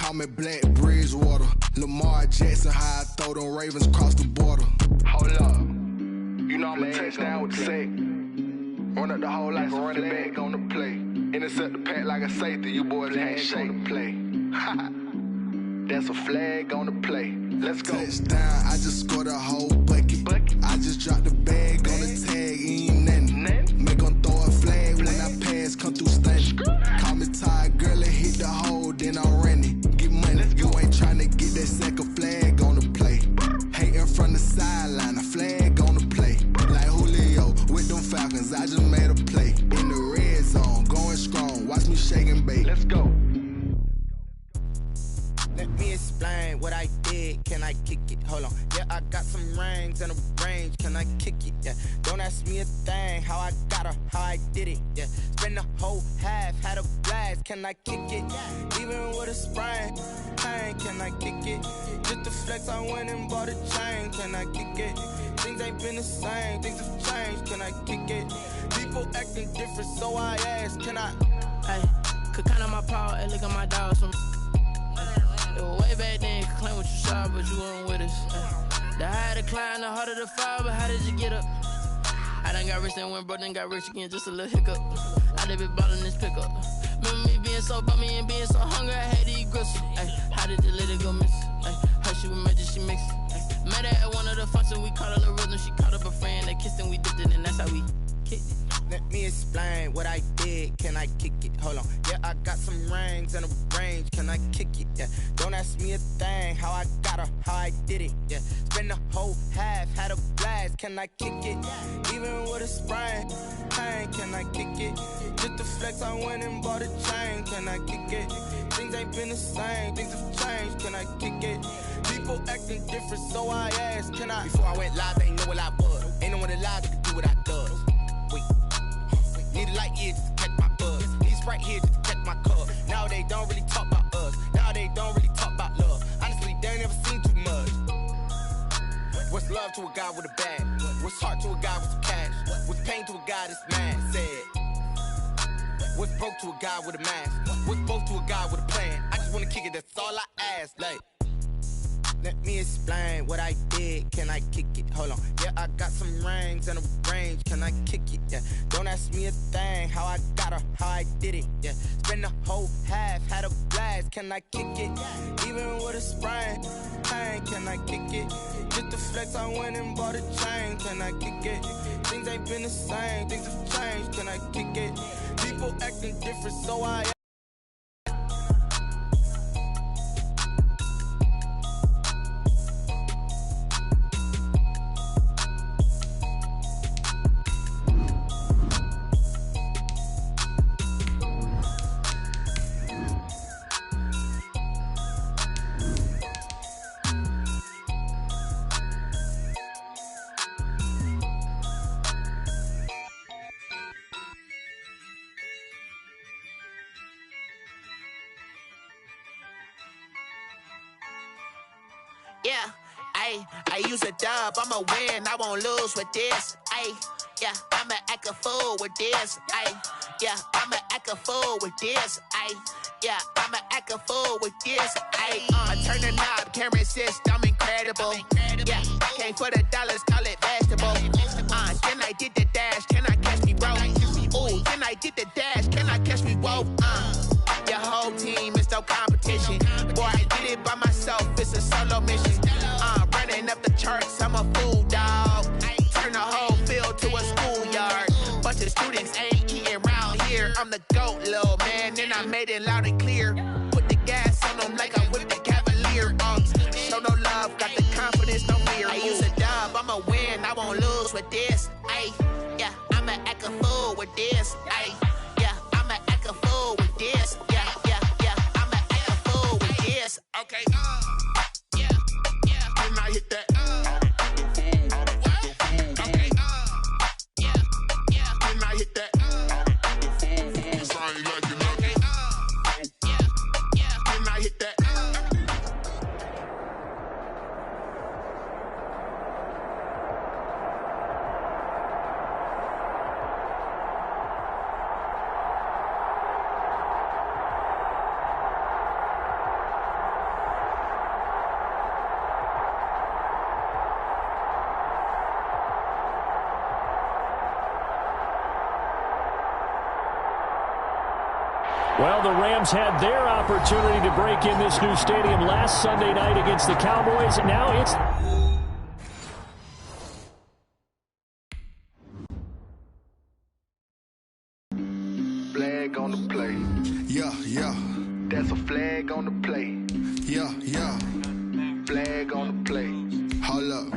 Call me Black Bridgewater. Lamar Jackson, how I throw them Ravens across the border. Hold up. You know I'm a touchdown with the sack. Run up the hole like a running back on the play. Intercept the pack like a safety. You boys handshake on the play. That's a flag on the play. Let's go. Touchdown, I just scored a whole bucket. I just dropped the bag on the tag, ain't nothing. Make them throw a flag when I pass, come through stunning. Call me tired, girl, and hit the hole, then I'm running. Get money, you ain't tryna get that second flag on the play. Hating from the sideline, a flag on the play. Like Julio with them Falcons, I just made a play. In the red zone, going strong, watch me shake and bake. Let's go. Let me explain what I did. Can I kick it? Hold on. Yeah, I got some rings and a range. Can I kick it? Yeah. Don't ask me a thing. How I got her, how I did it. Yeah. Spend the whole half, had a blast. Can I kick it? Even with a sprain. Pain, can I kick it? Just the flex, I went and bought a chain. Can I kick it? Things ain't been the same. Things have changed. Can I kick it? People acting different, so I ask. Can I? Hey, could count on my power and look at my dogs. Way back then, you could claim what you saw, but you weren't with us. The higher the climb, the harder the fall, but how did you get up? I done got rich, then went broke, then got rich again, just a little hiccup. I done been ballin' this pickup. Remember me being so bummy and being so hungry, I had to eat gristle. Ay, how did you let it go miss? Ay, how she was magic, she mixed. Met her at one of the functions, we called her the rhythm, she called up a friend, they kissed and we dipped it, and that's how we kicked it. Let me explain what I did. Can I kick it? Hold on. Yeah, I got some rings and a range. Can I kick it? Yeah. Don't ask me a thing. How I got her, how I did it. Yeah. Spend the whole half, had a blast. Can I kick it? Even with a sprain. Pain, can I kick it? Just the flex, I went and bought a chain. Can I kick it? Things ain't been the same. Things have changed. Can I kick it? People acting different, so I asked. Can I? Before I went live, they ain't know what I was. Ain't no one alive that could do what I does. Wait. Need a light year just to catch my buzz. Need Sprite here just to catch my cup. Now they don't really talk about us. Now they don't really talk about love. Honestly, they ain't never seen too much. What's love to a guy with a bag? What's heart to a guy with some cash? What's pain to a guy that's mad? Said. What's broke to a guy with a mask? What's both to a guy with a plan? I just wanna kick it, that's all I ask. Like, let me explain what I did. Can I kick it? Hold on. Yeah, I got some rings and a range. Can I kick it? Yeah. Don't ask me a thing. How I got her, how I did it. Yeah. Spend the whole half, had a blast. Can I kick it? Even with a sprain. Pain, can I kick it? Just the flex, I went and bought a chain. Can I kick it? Things ain't been the same. Things have changed. Can I kick it? People acting different, so I. Yeah, I use a dub, I'ma win, I won't lose with this. Yeah, I'ma act a fool with this. Yeah, I'ma act a fool with this. Yeah, I'ma act a fool with this. I turn the knob, can't resist, I'm incredible. Yeah, came for the dollars, call it vegetable. Then I did the dash, can I catch me, bro? Ooh, then I did the dash, can I catch me, whoa? Your whole team is no competition. Boy, I did it by myself, it's a solo mission. Running up the charts, I'm a fool, dog. Turn the whole field to a schoolyard. Bunch of students ain't eating around here. I'm the GOAT, little man, and I made it loud and clear. Put the gas on them like I'm with the Cavalier. Show no love, got the confidence, no fear. I use a dub, I'ma win, I won't lose with this. Yeah, I'ma act a fool with this. Yeah, I'ma act a fool with this. Yeah, I'ma act a fool with this. Okay, yeah, then I hit that. Okay, yeah, then I hit that. Cause I ain't like it, okay, yeah, then I hit that. Well, the Rams had their opportunity to break in this new stadium last Sunday night against the Cowboys. Now it's... Flag on the play. Yeah, yeah. That's a flag on the play. Yeah, yeah. Flag on the play. Hold up.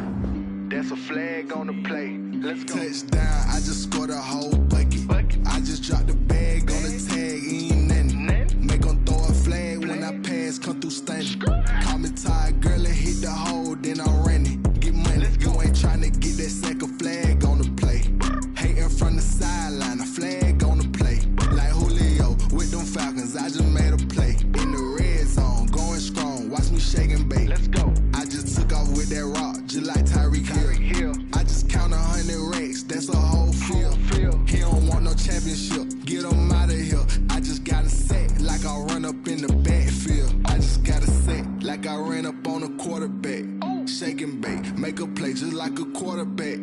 That's a flag on the play. Let's go. Touchdown, I just scored a whole bucket. I just dropped the bag on the tag, ain't nothing. Make them throw a flag when I pass, come through stunning. Call me tired, girl, and hit the hole, then I'm running. Get money, you ain't tryna get that second flag on the play. Hating from the sideline, a flag on the play. Like Julio with them Falcons, I just made a play. In the red zone, going strong, watch me shake and bake. Let's go. I just took off with that rock, just like Tyreek Hill. I just count 100 racks, that's a whole field. He don't want no championship, get him out of here. I just got a set, like I run up in the backfield. I just got a set, like I ran up on a quarterback. Shake and bake, make a play just like a quarterback.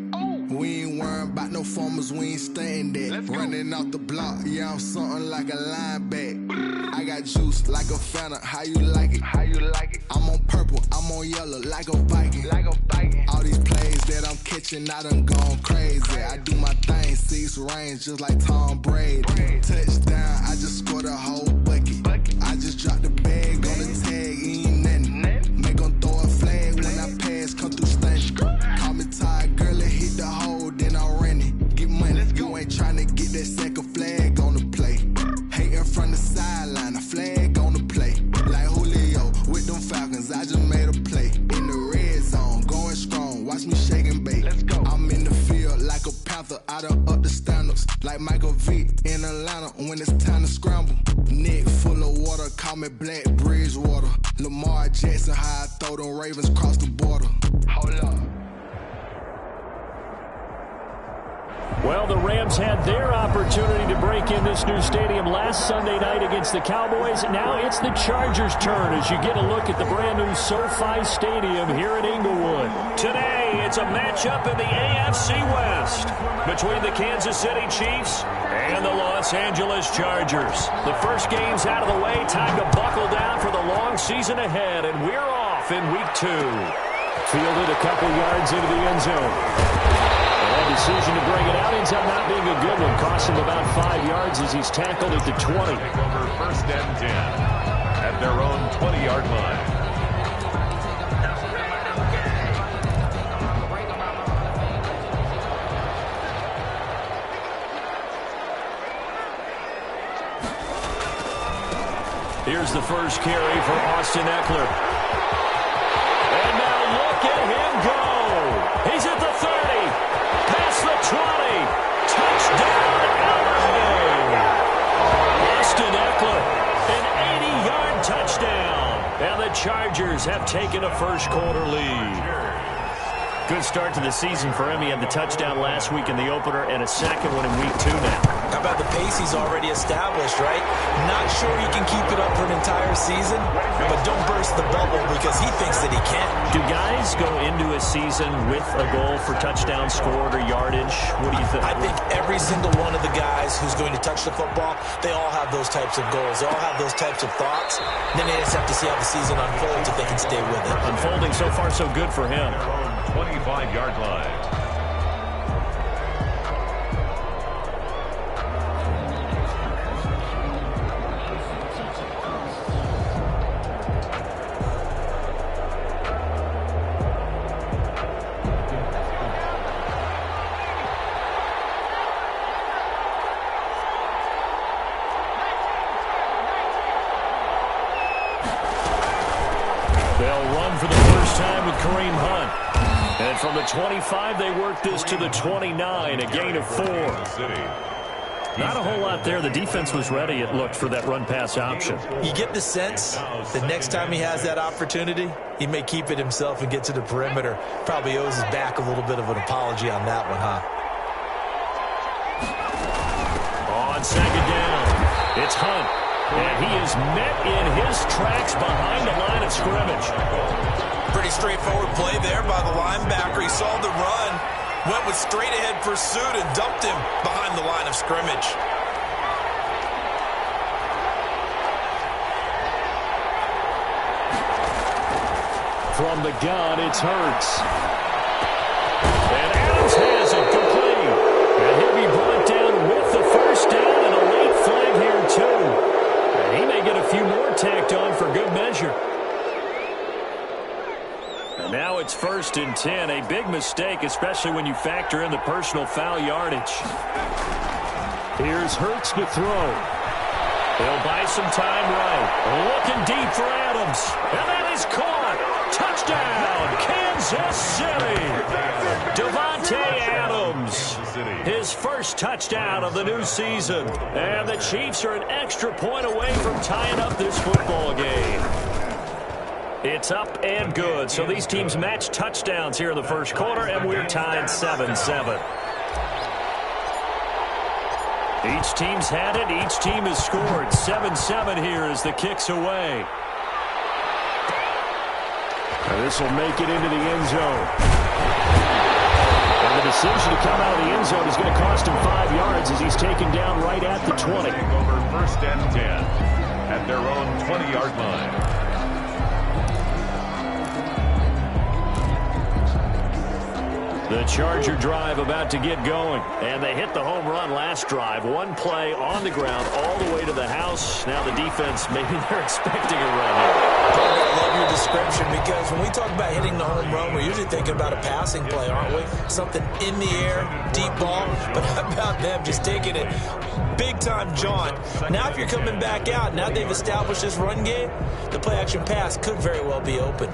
We ain't worrying about no formers, we ain't staying there. Running off the block, yeah, I'm something like a linebacker. I got juice like a Fanta, how you like it? How you like it? I'm on purple, I'm on yellow, like a Viking. All these plays that I'm catching, I done gone crazy. I do my thing, 6 range, just like Tom Brady. Touchdown, I just scored a whole bucket. I just dropped the bag on the tag, ain't nothing. Make them throw a flag when I pass, come through stunning. Call me tired, girl, and hit the hole, then I'm running. Get money, you ain't tryna get that second flag on the play. Hating from the sideline, a flag on the play. Like Julio with them Falcons, I just made a play. In the red zone, going strong, watch me shake and bake. Let's go. I'm in the field like a panther, I done up the standards. Like Michael Vick in Atlanta when it's time to scramble. Neck full of water, call me Black Bridgewater. Lamar Jackson, how I throw them Ravens cross the border. Hold up. Well, the Rams had their opportunity to break in this new stadium last Sunday night against the Cowboys. Now it's the Chargers' turn as you get a look at the brand-new SoFi Stadium here at Inglewood. Today, it's a matchup in the AFC West between the Kansas City Chiefs and the Los Angeles Chargers. The first game's out of the way. Time to buckle down for the long season ahead, and we're off in Week 2. Fielded a couple yards into the end zone. That decision to bring it out ends up not being a good one. Cost him about 5 yards as he's tackled at the 20. Over first and 10 at their own 20-yard line. Here's the first carry for Austin Eckler. And now look at him go. He's at the 30. Past the 20. Touchdown, LA. Austin Eckler, an 80-yard touchdown. And the Chargers have taken a first-quarter lead. Good start to the season for him. He had the touchdown last week in the opener and a second one in Week 2 now. How about the pace he's already established, right? Not sure he can keep it up for an entire season, but don't burst the bubble because he thinks that he can. Do guys go into a season with a goal for touchdown scored or yardage? What do you think? I think every single one of the guys who's going to touch the football, they all have those types of goals. They all have those types of thoughts. Then they just have to see how the season unfolds if they can stay with it. Unfolding so far so good for him. 25-yard line. They'll run for the first time with Kareem Hunt. And from the 25, they work this to the 29, a gain of 4. Not a whole lot there. The defense was ready, it looked, for that run-pass option. You get the sense that next time he has that opportunity, he may keep it himself and get to the perimeter. Probably owes his back a little bit of an apology on that one, huh? On second down, it's Hunt. And he is met in his tracks behind the line of scrimmage. Pretty straightforward play there by the linebacker. He saw the run, went with straight-ahead pursuit, and dumped him behind the line of scrimmage. From the gun, it's Hurts. And Adams has it complete. And he'll be brought down with the first down and a late flag here, too. And he may get a few more tacked on for good measure. And now it's 1st and 10. A big mistake, especially when you factor in the personal foul yardage. Here's Hurts to throw. He'll buy some time right. Looking deep for Adams. And that is caught. Touchdown, Kansas City. Devontae Adams. His first touchdown of the new season. And the Chiefs are an extra point away from tying up this football game. It's up and good. So these teams match touchdowns here in the first quarter, and we're tied 7-7. Each team's had it. Each team has scored. 7-7 here as the kick's away. And this will make it into the end zone. And the decision to come out of the end zone is going to cost him 5 yards as he's taken down right at the 20. Over 1st and 10 at their own 20-yard line. The Charger drive about to get going. And they hit the home run last drive. One play on the ground all the way to the house. Now the defense, maybe they're expecting a run here. I love your description because when we talk about hitting the home run, we're usually thinking about a passing play, aren't we? Something in the air, deep ball. But how about them just taking it big-time jaunt? Now if you're coming back out, now they've established this run game, the play-action pass could very well be open.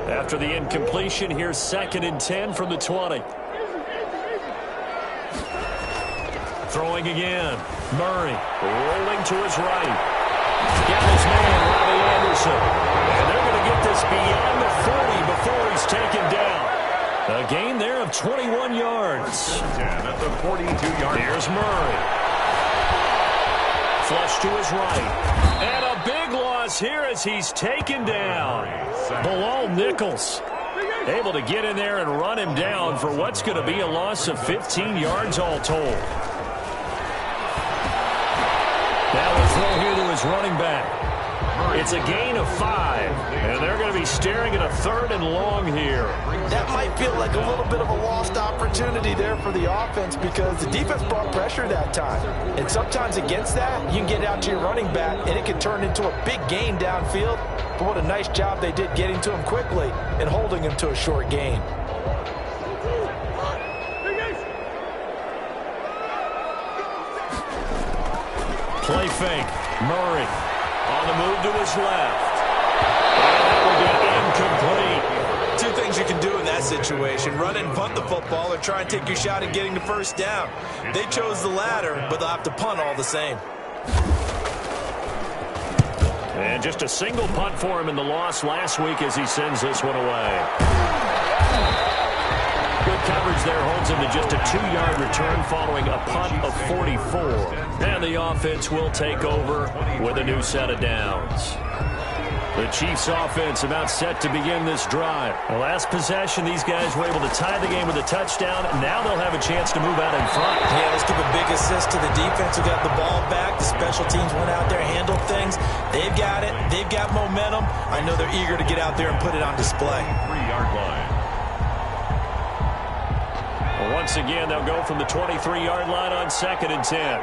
After the incompletion, here's 2nd and 10 from the 20. Throwing again. Murray rolling to his right. Got his man, Robbie Anderson. And they're going to get this beyond the 40 before he's taken down. A gain there of 21 yards. 10 at the 42-yard. Here's Murray. Flush to his right. And a big loss here as he's taken down. Bilal Nichols able to get in there and run him down for what's going to be a loss of 15 yards all told. Now we'll throw here to his running back. It's a gain of 5, and they're going to be staring at a 3rd and long here. That might feel like a little bit of a lost opportunity there for the offense because the defense brought pressure that time. And sometimes against that, you can get out to your running back, and it can turn into a big gain downfield. But what a nice job they did getting to him quickly and holding him to a short gain. Play fake. Murray on the move to his left. And that will be incomplete. Two things you can do in that situation. Run and punt the football or try and take your shot at getting the first down. They chose the latter, but they'll have to punt all the same. And just a single punt for him in the loss last week as he sends this one away. Good coverage there holds him to just a 2-yard return following a punt of 44. And the offense will take over with a new set of downs. The Chiefs offense about set to begin this drive. The last possession, these guys were able to tie the game with a touchdown. Now they'll have a chance to move out in front. Yeah, let's give a big assist to the defense who got the ball back. The special teams went out there, handled things. They've got it. They've got momentum. I know they're eager to get out there and put it on display. 3-yard line. Well, once again, they'll go from the 23-yard line on 2nd and 10.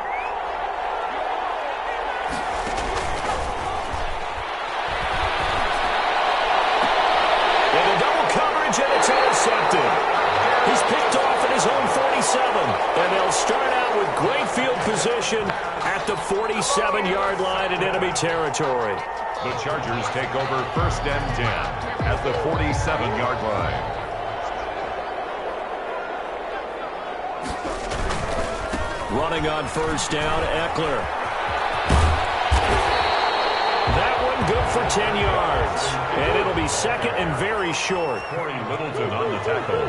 And it's intercepted. He's picked off at his own 47. And they'll start out with great field position at the 47-yard line in enemy territory. The Chargers take over 1st and 10 at the 47-yard line. Running on 1st down, Eckler. That one good for 10 yards. And it'll be 2nd and very short. Corey Littleton on the tackle.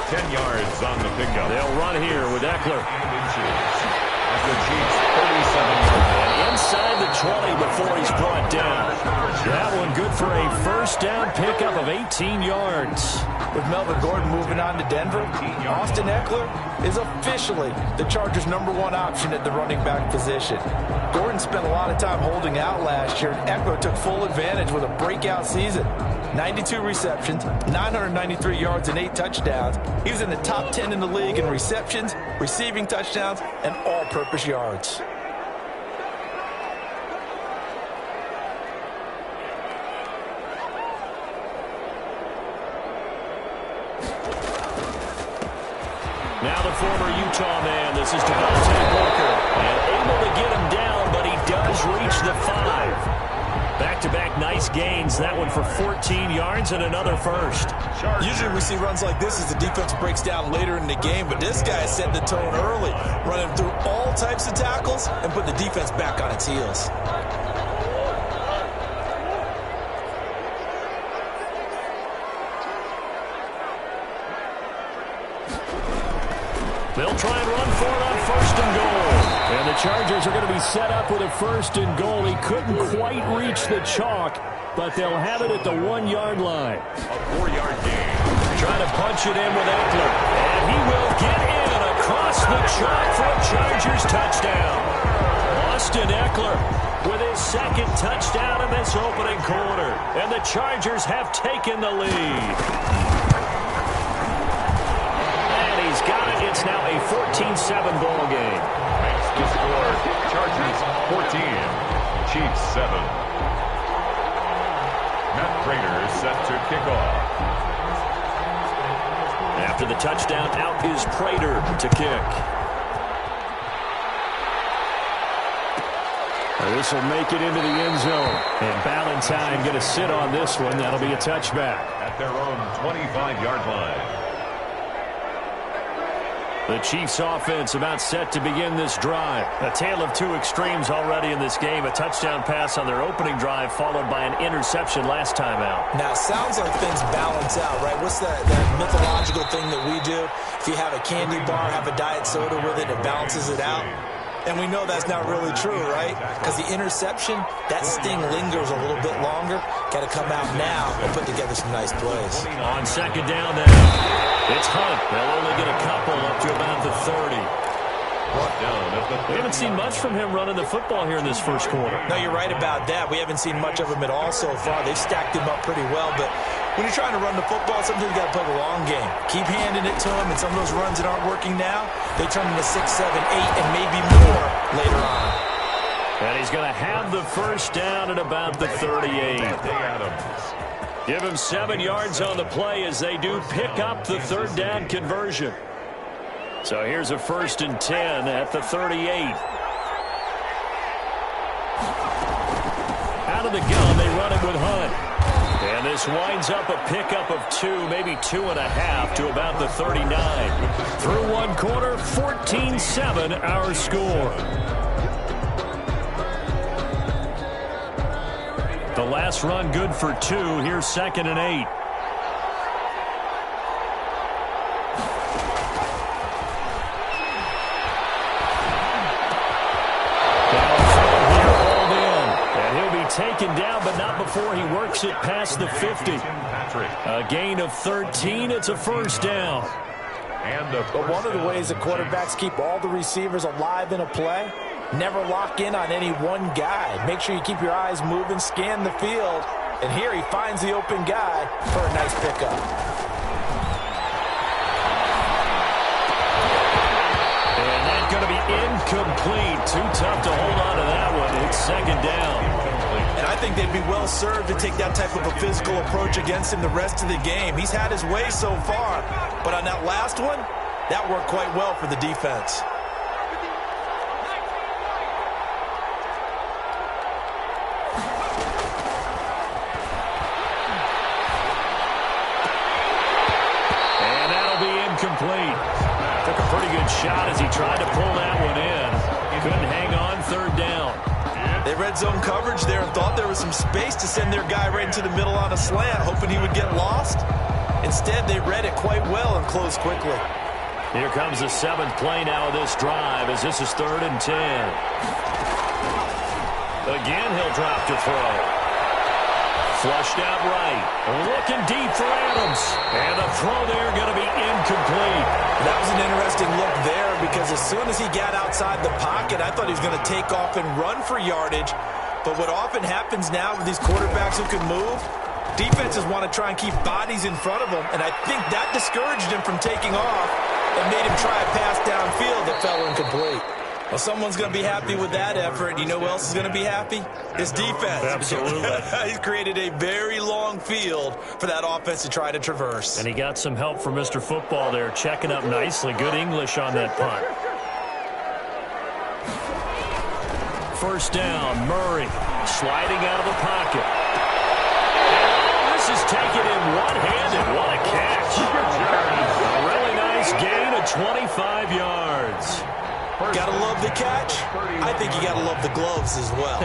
10 yards on the pickup. They'll run here with Eckler. At the Chiefs' 37-yard line. And inside the 20 before he's brought down. That one good for a 1st down pickup of 18 yards. With Melvin Gordon moving on to Denver, Austin Eckler is officially the Chargers' #1 option at the running back position. Gordon spent a lot of time holding out last year, and Eckler took full advantage with a breakout season. 92 receptions, 993 yards, and 8 touchdowns. He was in the top 10 in the league in receptions, receiving touchdowns, and all-purpose yards. Now the former Utah man, this is Devontae Booker, and able to get him down, but he does reach the 5. Back-to-back nice gains, that one for 14 yards and another first. Usually we see runs like this as the defense breaks down later in the game, but this guy set the tone early, running through all types of tackles and put the defense back on its heels. They'll try and run for it on 1st and goal. And the Chargers are going to be set up with a 1st and goal. He couldn't quite reach the chalk, but they'll have it at the 1-yard line. A 4-yard gain. Trying to punch it in with Eckler. And he will get in across the chalk for a Chargers touchdown. Austin Eckler with his 2nd touchdown in this opening quarter. And the Chargers have taken the lead. He's got it. It's now a 14-7 ball game. Makes the score. Chargers 14, Chiefs 7. Matt Prater set to kick off. After the touchdown, out is Prater to kick. Well, this will make it into the end zone. And Ballantyne going to sit on this one. That'll be a touchback. At their own 25-yard line. The Chiefs offense about set to begin this drive. A tale of two extremes already in this game. A touchdown pass on their opening drive followed by an interception last time out. Now, it sounds like things balance out, right? What's that mythological thing that we do? If you have a candy bar, have a diet soda with it, it balances it out. And we know that's not really true, right? Because the interception, that sting lingers a little bit longer. Got to come out now and put together some nice plays. On 2nd down then, it's Hunt. They'll only get a couple up to about the 30. We haven't seen much from him running the football here in this first quarter. No, you're right about that. We haven't seen much of him at all so far. They've stacked him up pretty well, but when you're trying to run the football, sometimes you got to play the long game. Keep handing it to him, and some of those runs that aren't working now, they turn into 6, 7, 8, and maybe more later on. And he's going to have the first down at about the 38. Give him 7 yards on the play as they do pick up the 3rd down conversion. So here's a 1st and 10 at the 38. Out of the gun, they run it with Hunt. And this winds up a pickup of 2, maybe 2.5 to about the 39. Through 1 quarter, 14-7 our score. The last run good for 2. Here's 2nd and 8. Taken down, but not before he works it past the 50. A gain of 13. It's a 1st down. But one of the ways that quarterbacks keep all the receivers alive in a play, never lock in on any one guy. Make sure you keep your eyes moving, scan the field, and here he finds the open guy for a nice pickup. And that's going to be incomplete. Too tough to hold on to that one. It's 2nd down. And I think they'd be well served to take that type of a physical approach against him the rest of the game. He's had his way so far, but on that last one, that worked quite well for the defense. And that'll be incomplete. Took a pretty good shot as he tried to pull that one in. Couldn't hang on. 3rd down. They red zone coverage there and thought there was some space to send their guy right into the middle on a slant, hoping he would get lost. Instead, they read it quite well and closed quickly. Here comes the 7th play now of this drive as this is 3rd and 10. Again, he'll drop to throw. Flushed out right. Looking deep for Adams. And the throw there going to be incomplete. That was an interesting look there because as soon as he got outside the pocket, I thought he was going to take off and run for yardage. But what often happens now with these quarterbacks who can move, defenses want to try and keep bodies in front of them. And I think that discouraged him from taking off and made him try a pass downfield that fell incomplete. Well, someone's going to be happy with that effort. You know who else is going to be happy? His defense. Absolutely. He's created a very long field for that offense to try to traverse. And he got some help from Mr. Football there, checking up nicely. Good English on that punt. First down, Murray sliding out of the pocket. And this is taken in one-handed. What a catch. A really nice gain of 25 yards. Gotta love the catch. I think you gotta love the gloves as well.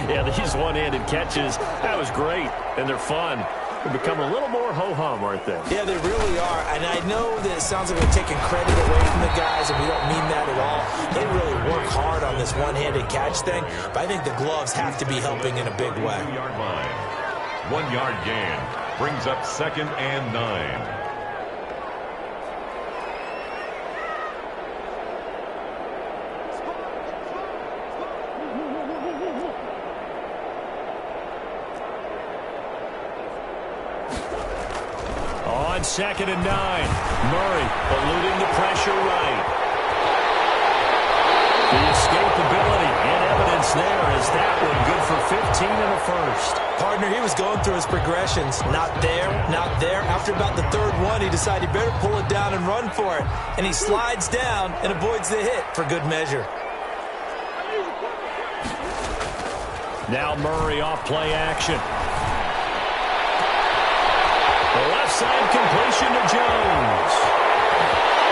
Yeah, these one-handed catches, that was great, and they're fun. They become a little more ho-hum, aren't they? Yeah, they really are. And I know that it sounds like we're taking credit away from the guys, and we don't mean that at all. They really work hard on this one-handed catch thing, but I think the gloves have to be helping in a big way. 1 yard gain brings up 2nd and 9. On 2nd and 9, Murray eluding the pressure right. The escapability and evidence there is that one good for 15 in the first. Partner, he was going through his progressions. Not there, not there. After about the third one, he decided he better pull it down and run for it. And he slides down and avoids the hit for good measure. Now Murray off play action. The left side completion to Jones.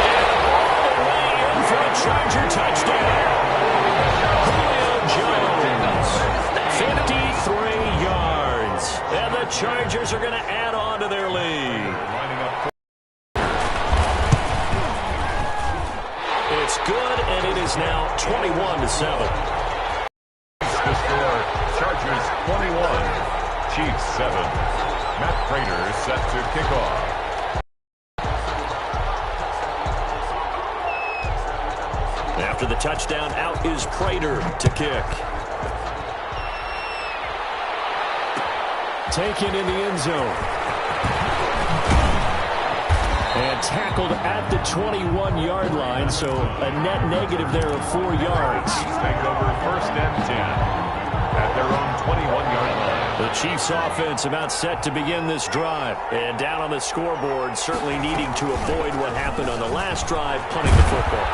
And all the way in for a Charger touchdown. Julio Jones, 53 yards. And the Chargers are going to add on to their lead. It's good, and it is now 21-7. The score, Chargers 21, Chiefs 7. Matt Prater set to kick off. After the touchdown, out is Prater to kick. Taken in the end zone. And tackled at the 21-yard line, so a net negative there of 4 yards. Take over 1st and 10 at their own 21-yard line. The Chiefs offense about set to begin this drive. And down on the scoreboard, certainly needing to avoid what happened on the last drive, punting the football.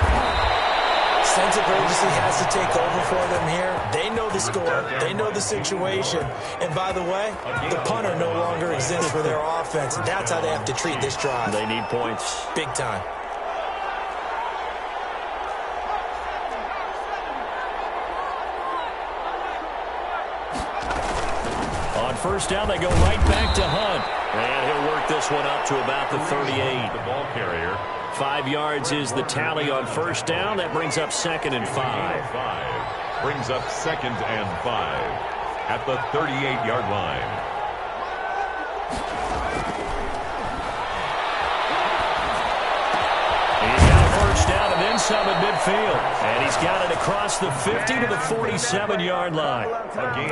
Sense of urgency has to take over for them here. They know the score. They know the situation. And by the way, the punter no longer exists for their offense. That's how they have to treat this drive. They need points. Big time. On first down, they go right back to Hunt. And he'll work this one up to about the 38. The ball carrier. 5 yards is the tally on first down. That brings up 2nd and 5. Brings up 2nd and 5 at the 38-yard line. He's got a first down and then some at midfield. And he's got it across the 50 to the 47-yard line.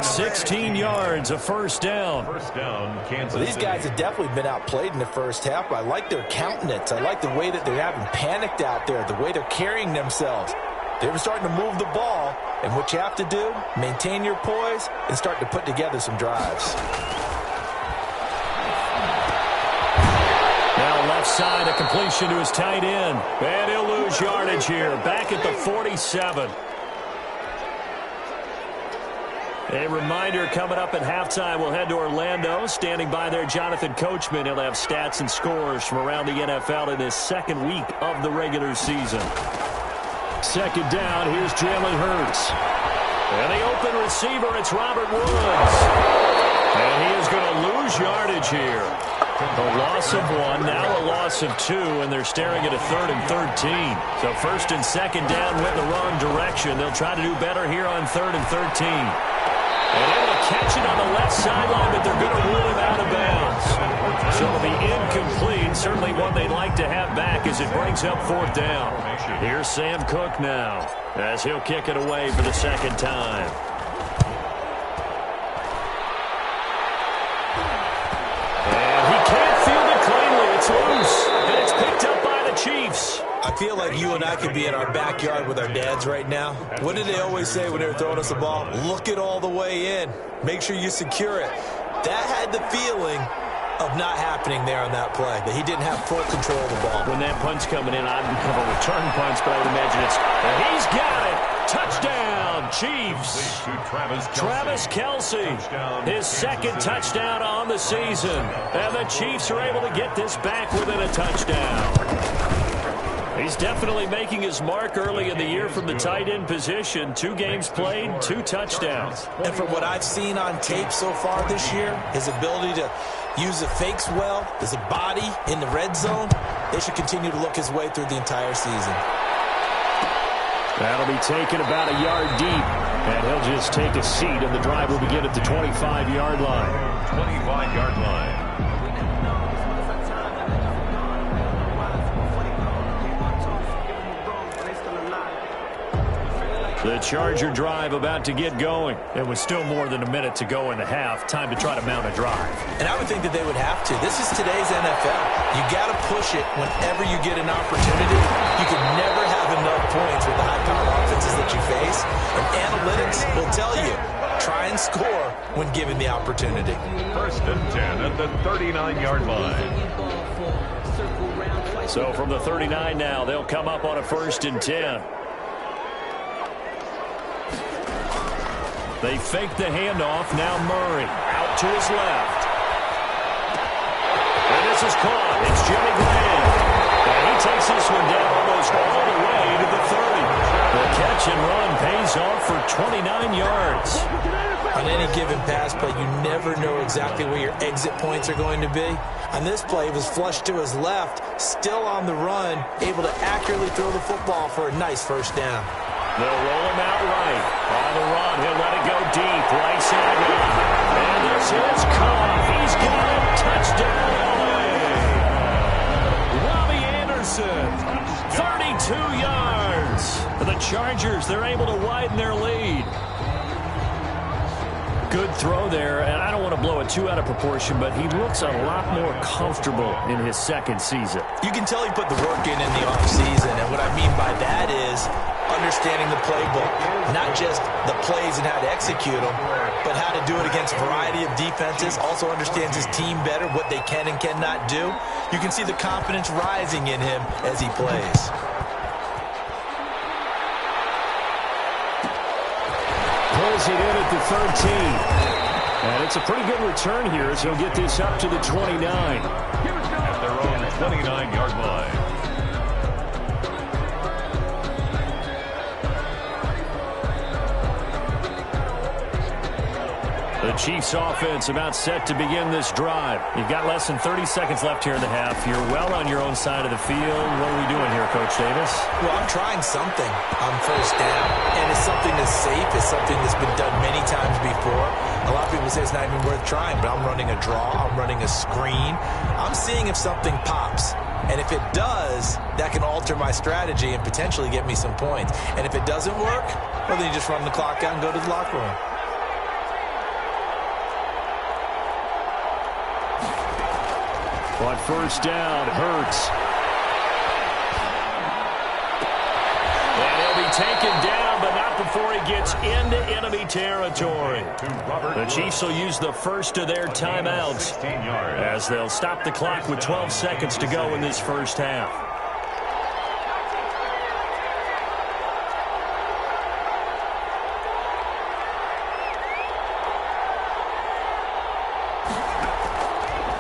16 yards, a first down. First down, Kansas Well, these guys have definitely been outplayed in the first half, but I like their countenance. I like the way that they're having panicked out there, the way they're carrying themselves. They're starting to move the ball, and what you have to do, maintain your poise and start to put together some drives. Now left side, a completion to his tight end. And he'll lose yardage here, back at the 47. A reminder coming up at halftime, we'll head to Orlando. Standing by there, Jonathan Coachman. He'll have stats and scores from around the NFL in his second week of the regular season. Second down, here's Jalen Hurts. And the open receiver, it's Robert Woods. And he is going to lose yardage here. A loss of 1, now a loss of 2, and they're staring at a 3rd and 13. So first and second down went in the wrong direction. They'll try to do better here on 3rd and 13. And able to catch it on the left sideline, but they're going to rule him out of bounds. So it'll be incomplete. Certainly one they'd like to have back as it brings up 4th down. Here's Sam Cook now as he'll kick it away for the second time. And he can't field it cleanly. It's loose. And it's picked up by the Chiefs. I feel like you and I could be in our backyard with our dads right now. What did they always say when they were throwing us the ball? Look it all the way in. Make sure you secure it. That had the feeling of not happening there on that play, that he didn't have full control of the ball. When that punt's coming in, I don't have a return punch, but I would imagine it's... And he's got it! Touchdown, Chiefs! Travis Kelce, his second touchdown on the season. And the Chiefs are able to get this back within a touchdown. He's definitely making his mark early in the year from the tight end position. 2 games played, 2 touchdowns. And from what I've seen on tape so far this year, his ability to use the fakes well, his body in the red zone, they should continue to look his way through the entire season. That'll be taken about a yard deep, and he'll just take a seat, and the drive will begin at the 25-yard line. 25-yard line. The Charger drive about to get going. It was still more than a minute to go in the half. Time to try to mount a drive. And I would think that they would have to. This is today's NFL. You got to push it whenever you get an opportunity. You can never have enough points with the high-powered offenses that you face. And analytics will tell you, try and score when given the opportunity. 1st and 10 at the 39-yard line. So from the 39 now, they'll come up on a 1st and 10. They fake the handoff. Now Murray out to his left. And this is caught. It's Jimmy Graham. And he takes this one down almost all the way to the 30. The catch and run pays off for 29 yards. On any given pass play, you never know exactly where your exit points are going to be. On this play, he was flushed to his left, still on the run, able to accurately throw the football for a nice 1st down. They'll roll him out right. On the run, he'll let it go deep. Right sideline. And this is caught. He's got it. Touchdown, LA. Robbie Anderson, 32 yards. For the Chargers, they're able to widen their lead. Good throw there, and I don't want to blow it too out of proportion, but he looks a lot more comfortable in his 2nd season. You can tell he put the work in the offseason, and what I mean by that is understanding the playbook, not just the plays and how to execute them, but how to do it against a variety of defenses. Also understands his team better, what they can and cannot do. You can see the confidence rising in him as he plays. Pulls it in at the 13. And it's a pretty good return here as he'll get this up to the 29. At their own 29-yard line. The Chiefs offense about set to begin this drive. You've got less than 30 seconds left here in the half. You're well on your own side of the field. What are we doing here, Coach Davis? Well, I'm trying something on 1st down. And it's something that's safe. It's something that's been done many times before. A lot of people say it's not even worth trying, but I'm running a draw. I'm running a screen. I'm seeing if something pops. And if it does, that can alter my strategy and potentially get me some points. And if it doesn't work, well, then you just run the clock out and go to the locker room. On 1st down, Hurts. And he'll be taken down, but not before he gets into enemy territory. The Chiefs will use the first of their timeouts as they'll stop the clock with 12 seconds to go in this 1st half.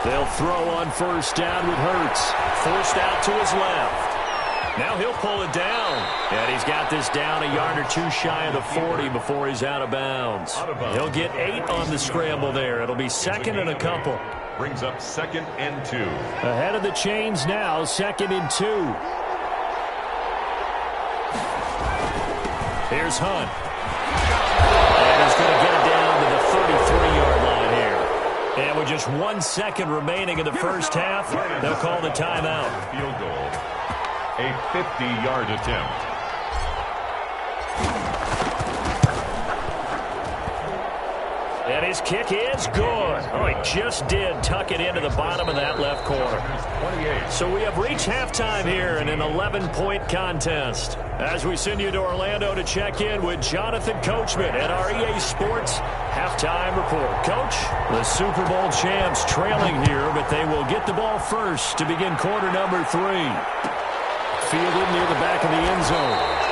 They'll throw on 1st down with Hurts. Forced out to his left. Now he'll pull it down. And he's got this down a yard or 2 shy of the 40 before he's out of bounds. He'll get 8 on the scramble there. It'll be 2nd and a couple. Brings up 2nd and 2. Ahead of the chains now, 2nd and 2. Here's Hunt. And he's going to get it down to the just 1 second remaining in the first half. They'll call the timeout. Field goal. A 50-yard attempt. And his kick is good. Oh, he just did tuck it into the bottom of that left corner. So we have reached halftime here in an 11-point contest. As we send you to Orlando to check in with Jonathan Coachman at our EA Sports Halftime Report. Coach, the Super Bowl champs trailing here, but they will get the ball first to begin quarter number 3. Fielded near the back of the end zone.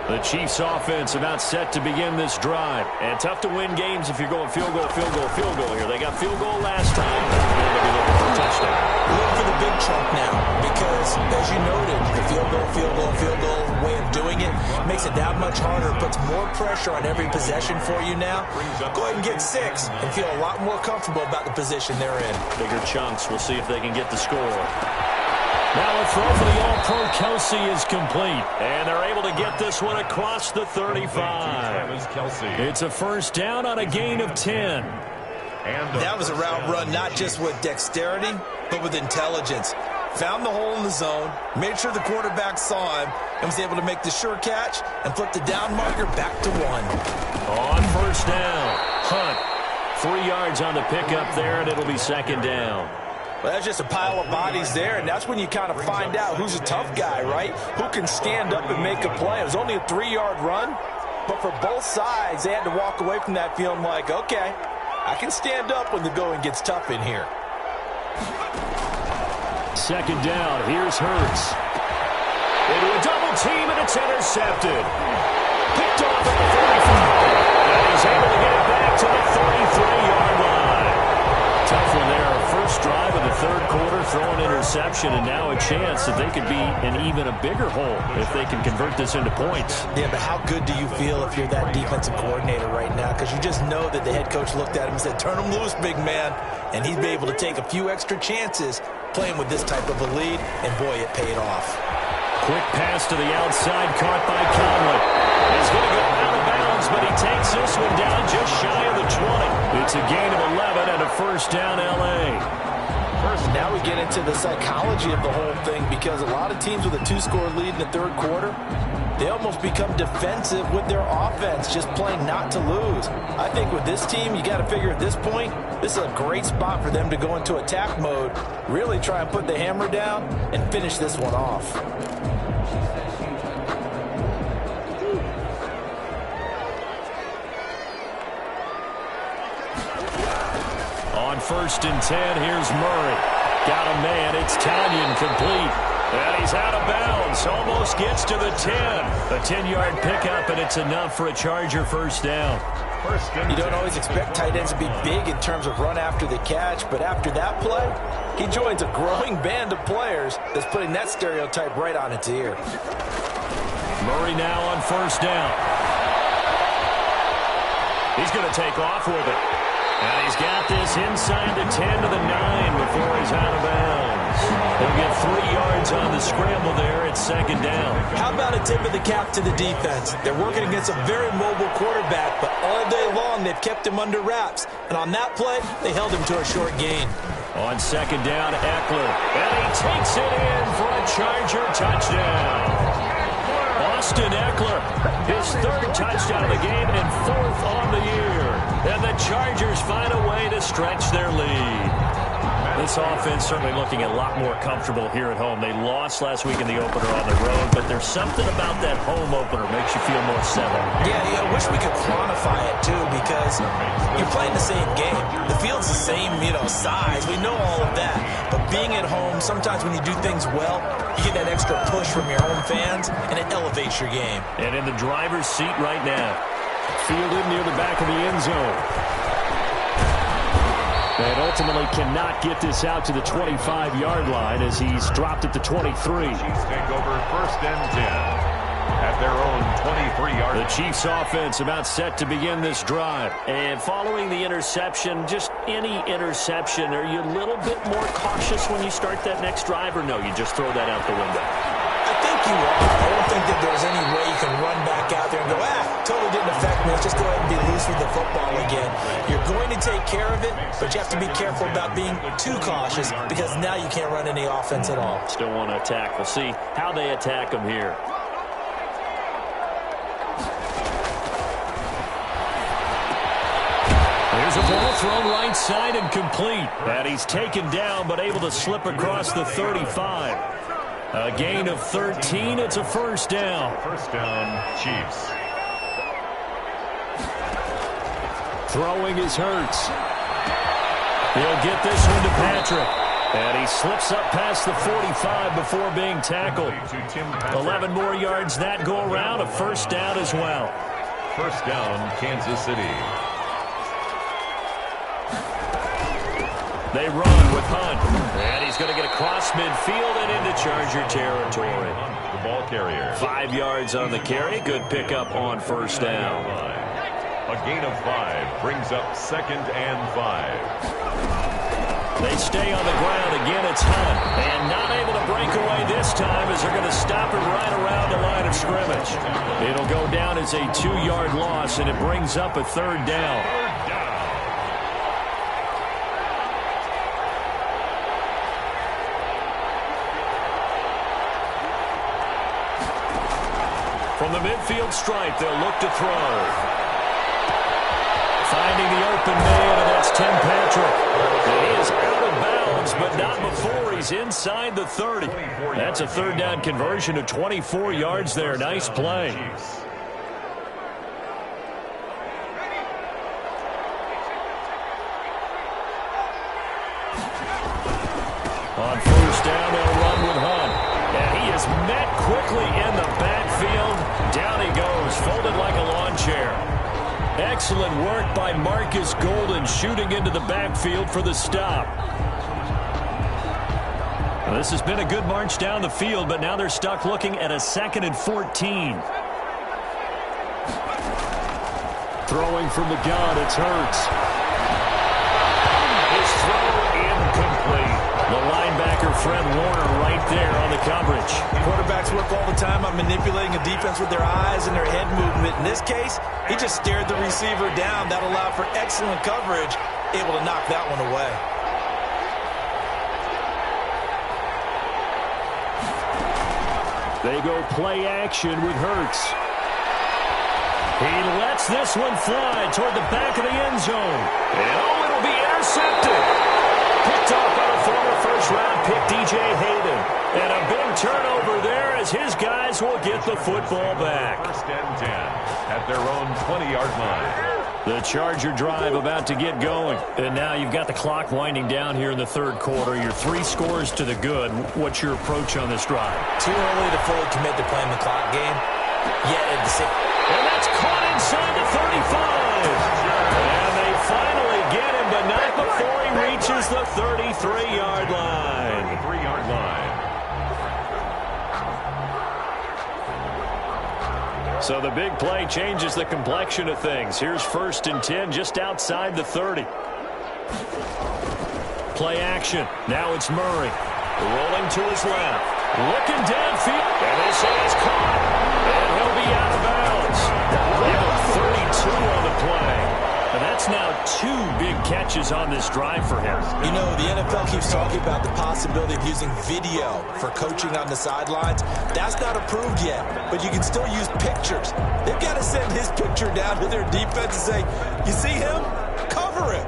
The Chiefs offense about set to begin this drive. And tough to win games if you're going field goal, field goal, field goal here. They got field goal last time. They're going to be looking for a touchdown. Looking for the big chunk now because, as you noted, the field goal way of doing it makes it that much harder, puts more pressure on every possession for you now. Go ahead and get 6 and feel a lot more comfortable about the position they're in. Bigger chunks. We'll see if they can get the score. Now a throw for the All-Pro Kelsey is complete. And they're able to get this one across the 35. It's a first down on a gain of 10. That was a route run not just with dexterity, but with intelligence. Found the hole in the zone, made sure the quarterback saw him, and was able to make the sure catch and flip the down marker back to 1. On first down, Hunt. 3 yards on the pickup there, and it'll be second down. Well, that's just a pile of bodies there, and that's when you kind of find out who's a tough guy, right? Who can stand up and make a play. It was only a 3-yard run, but for both sides, they had to walk away from that feeling like, okay, I can stand up when the going gets tough in here. Second down, here's Hurts. Into a double team, and it's intercepted. Picked off at the 35, and he's able to get it back to the 33-yard line. Tough one there. First drive of the third quarter, throwing interception, and now a chance that they could be in even a bigger hole if they can convert this into points. Yeah, but how good do you feel if you're that defensive coordinator right now? Because you just know that the head coach looked at him and said, turn him loose, big man. And he'd be able to take a few extra chances playing with this type of a lead, and boy, it paid off. Quick pass to the outside, caught by Conley. He's going to go out of bounds, but he takes this one down just shy of the 20. It's a gain of 11 and a first down, L.A. Now we get into the psychology of the whole thing, because a lot of teams with a 2-score lead in the third quarter, they almost become defensive with their offense, just playing not to lose. I think with this team, you got to figure at this point, this is a great spot for them to go into attack mode, really try and put the hammer down and finish this one off. On first and 10, here's Murray. Got a man, it's Tanyan complete. And he's out of bounds, almost gets to the 10. A 10-yard pickup, and it's enough for a Charger first down. You don't always expect tight ends to be big in terms of run after the catch, but after that play, he joins a growing band of players that's putting that stereotype right on its ear. Murray now on first down. He's going to take off with it. And he's got this inside the 10 to the 9 before he's out of bounds. He'll get 3 yards on the scramble there. It's second down. How about a tip of the cap to the defense? They're working against a very mobile quarterback, but all day long they've kept him under wraps. And on that play, they held him to a short gain. On second down, Eckler. And he takes it in for a Charger touchdown. Austin Eckler, his third touchdown of the game and 4th on the year. And the Chargers find a way to stretch their lead. This offense certainly looking a lot more comfortable here at home. They lost last week in the opener on the road, but there's something about that home opener makes you feel more settled. Yeah, I wish we could quantify it, too, because you're playing the same game. The field's the same, size. We know all of that. But being at home, sometimes when you do things well, you get that extra push from your home fans, and it elevates your game. And in the driver's seat right now, fielded near the back of the end zone. And ultimately cannot get this out to the 25-yard line as he's dropped at the 23. Chiefs take over first and 10 at their own 23-yard line. The Chiefs offense about set to begin this drive. And following the interception, just any interception, are you a little bit more cautious when you start that next drive, or no, you just throw that out the window? I think you are. I don't think that there's any way you can run back out there and go, totally didn't affect me. Let's just go ahead and be loose with the football again. You're going to take care of it, but you have to be careful about being too cautious because now you can't run any offense at all. Still want to attack. We'll see how they attack him here. There's a ball thrown right side and complete. And he's taken down but able to slip across the 35. A gain of 13. It's a first down. First down, Chiefs. Throwing is Hurts. He'll get this one to Patrick. And he slips up past the 45 before being tackled. 11 more yards that go around. A first down as well. First down, Kansas City. They run with Hunt. And he's going to get across midfield and into Charger territory. The ball carrier. 5 yards on the carry. Good pickup on first down. A gain of 5 brings up 2nd and 5. They stay on the ground. Again, it's Hunt. And not able to break away this time as they're going to stop it right around the line of scrimmage. It'll go down as a 2-yard loss, and it brings up a third down. From the midfield stripe, they'll look to throw. Finding the open man, and that's Tim Patrick. He is out of bounds, but not before he's inside the 30. That's a third down conversion of 24 yards there. Nice play. On first down, they'll run with Hunt. And he is met quickly in the backfield. Down he goes, folded like a lawn chair. Excellent work by Marcus Golden, shooting into the backfield for the stop. Well, this has been a good march down the field, but now they're stuck looking at a 2nd and 14. Throwing from the gun, it's Hurts. His throw incomplete. The linebacker, Fred Warner, right there on the coverage. Quarterbacks work all the time on manipulating a defense with their eyes and their head movement. In this case, he just stared the receiver down. That allowed for excellent coverage, able to knock that one away. They go play action with Hurts. He lets this one fly toward the back of the end zone. And it'll be intercepted. Picked off by the former first-round pick, DJ Hayden. And a big turnover there as his guys will get the football back. First and 10 at their own 20-yard line. The Charger drive about to get going. And now you've got the clock winding down here in the third quarter. You're 3 scores to the good. What's your approach on this drive? Too early to fully commit to playing the clock game. Yet at the same... And that's caught inside the 35. And they finally get him, but not before he reaches the 33-yard line. 33-yard line. So the big play changes the complexion of things. Here's 1st and 10 just outside the 30. Play action. Now it's Murray. Rolling to his left. Looking downfield. And they say it's caught. And he'll be out of bounds. They have 32 on the play. And that's now 2 big catches on this drive for him. You know, the NFL keeps talking about the possibility of using video for coaching on the sidelines. That's not approved yet, but you can still use pictures. They've got to send his picture down to their defense and say, you see him? Cover him.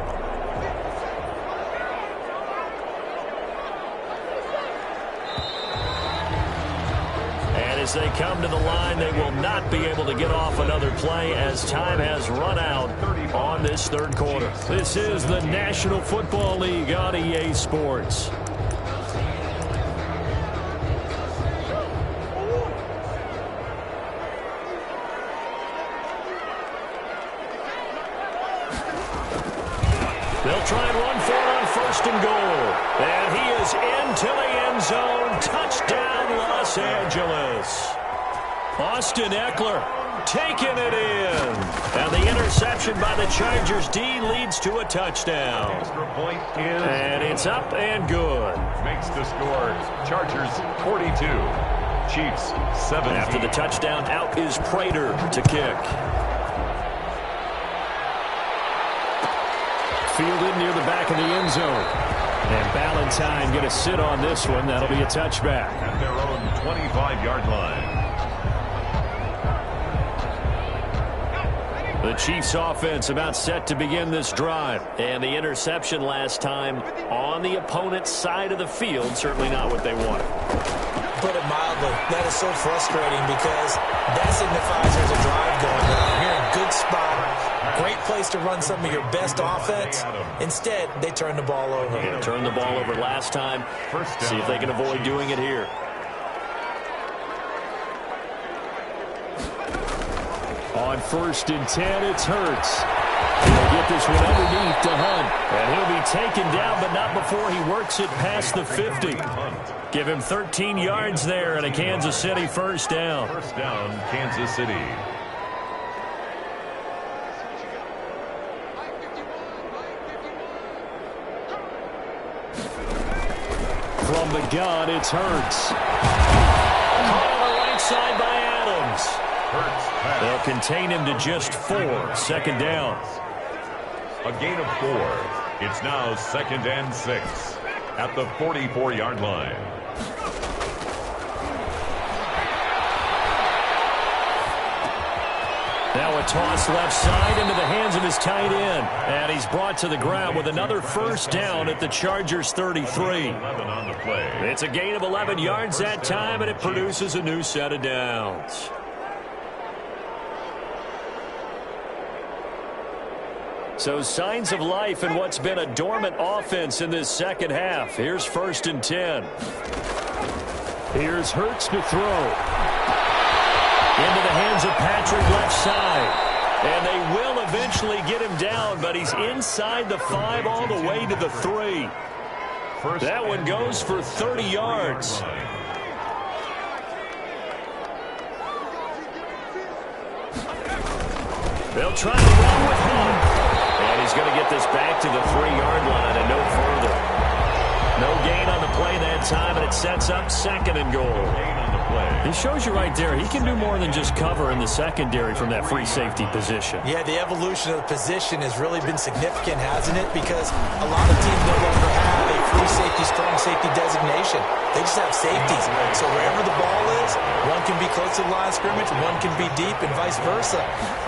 As they come to the line, they will not be able to get off another play as time has run out on this third quarter. This is the National Football League on EA Sports. They'll try and run for it on 1st and goal. And he is into the end zone. Touchdown, Los Angeles. Austin Eckler taking it in. And the interception by the Chargers D leads to a touchdown. Extra point is and it's up and good. Makes the score Chargers 42, Chiefs 7. After the touchdown, out is Prater to kick. Fielded near the back of the end zone. And Ballantyne going to sit on this one. That'll be a touchback. At their own 25-yard line. The Chiefs offense about set to begin this drive. And the interception last time on the opponent's side of the field. Certainly not what they wanted. Put it mildly, that is so frustrating because that signifies there's a drive going on. You're in a good spot. Great place to run some of your best offense. Instead, they turn the ball over. Yeah, turned the ball over last time. See if they can avoid doing it here. On 1st and 10, it's Hurts. He'll get this one underneath to Hunt. And he'll be taken down, but not before he works it past the 50. Give him 13 yards there and a Kansas City first down. First down, Kansas City. From the gun, it's Hurts. Caught on the right side by Adams. They'll contain him to just 4. 2nd down. A gain of 4. It's now 2nd and 6 at the 44-yard line. Now a toss left side into the hands of his tight end. And he's brought to the ground with another first down at the Chargers' 33. 11 on the play. It's a gain of 11 yards that time, and it produces a new set of downs. So signs of life in what's been a dormant offense in this second half. Here's 1st and 10. Here's Hurts to throw. Into the hands of Patrick left side. And they will eventually get him down, but he's inside the 5 all the way to the 3. That one goes for 30 yards. They'll try to run with Hunt. And he's going to get this back to the 3-yard line and no further. No gain on the play that time, and it sets up 2nd and goal. He shows you right there, he can do more than just cover in the secondary from that free safety position. Yeah, the evolution of the position has really been significant, hasn't it? Because a lot of teams no longer have a free safety, strong safety designation. They just have safeties. So wherever the ball is, one can be close to the line of scrimmage, one can be deep, and vice versa.